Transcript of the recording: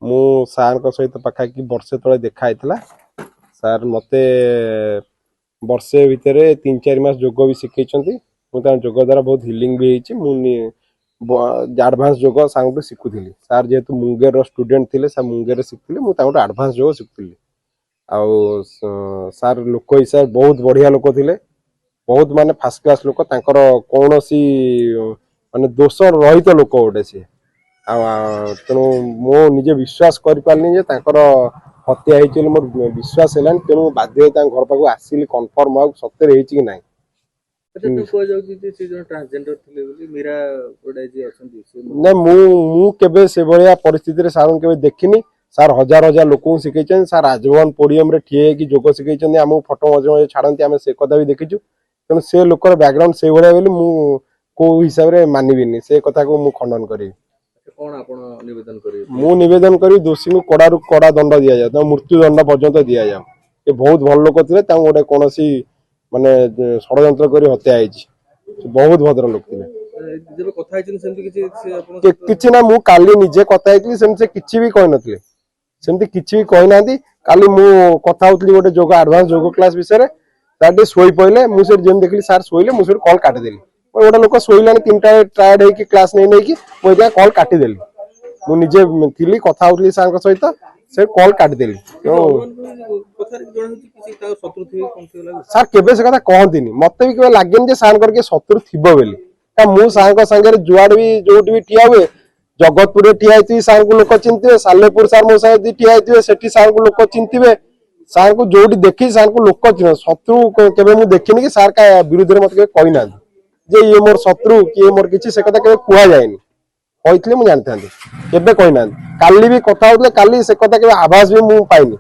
मु सार सहित पाखापाखि वर्षे तले देखा सार मते वर्षे भितर 3-4 मास जोग भी शिखई जोग द्वारा बहुत हिलिंग भी एडभांस जोग सार शिखुली सार जेहेतु मुंगेर स्टूडेंट थे मुंगेर शिखुली मुझे एडभांस जोग शिखुली आउ सार लोक हिसाब बहुत बढ़िया लोक थे बहुत माने फास्ट क्लास लोक कौन सी माने दोष रहित लोक गोटे सी तेणु मो निजे विश्वास कर पारे हत्या होती मोर विश्वास है तेणु बाध्य घर पाक आसिली कन्फर्म आ सत्य कि ना ना मु केबे से भाया परिस्थिति सार के देखनी सार हजार हजार लोक शिखई सार राजभवन पोडियम रे ठिए कि जोग शिखई आम फटो मजे मजे छाड़ती आम से कथा भी देखीचु तेणु से लोकर बैकग्राउंड से भाया बोली मु को हिसाब रे मानिबिनी से कथा को मु खंडन करी मु निवेदन करी दोषी को कड़ा रु कड़ा दंड दिया जाए मृत्यु दंड पर्यंत दिया जाए ये बहुत भल लोक थे गोटे कौन सी माने षड्यंत्र कर हत्या बहुत भद्र लोक थे किछि ना मु काली निजे कथा हेतली सेमसे किछि भी कहि नथले सेमती किछि भी कहि नांदी काली मु कथा होतली गोटे जोग एडवांस जोग क्लास विषय रे ताडे सोई पइले मु से जेम देखली सर सोइले मु से कॉल काट देली गोटे लोक सोइलानी 3टा टायर्ड हे कि क्लास नै कि मु जा कॉल काटी देली मु निजे थिली कथा होतली सर सहित से कॉल काट देली सर केबे से कथा कहंतिनी मते भी केबे लागेन जे सर करके शत्रु थिबो बेली मु सर संगे जुआड भी जोट भी ठिया हुए जगतपुर ठिया सार को लोक चिंतिबे सालेपुर सार मो साथ ठिया होइतिबे सेठी सार को लोक चिंतिबे सार को जोटी देखी सार को लोक चिन्ह शत्रु केबे मु देखिनी कि सार का विरुद्ध रे मते कहि ना जे ये मोर शत्रु कि ये मोर किछि से कथा केबे कुआ जायनी कहितले मु जानथांती केबे कहि ना काली भी कथा होतले काली से कथा केबे आभास भी मु पाइनी।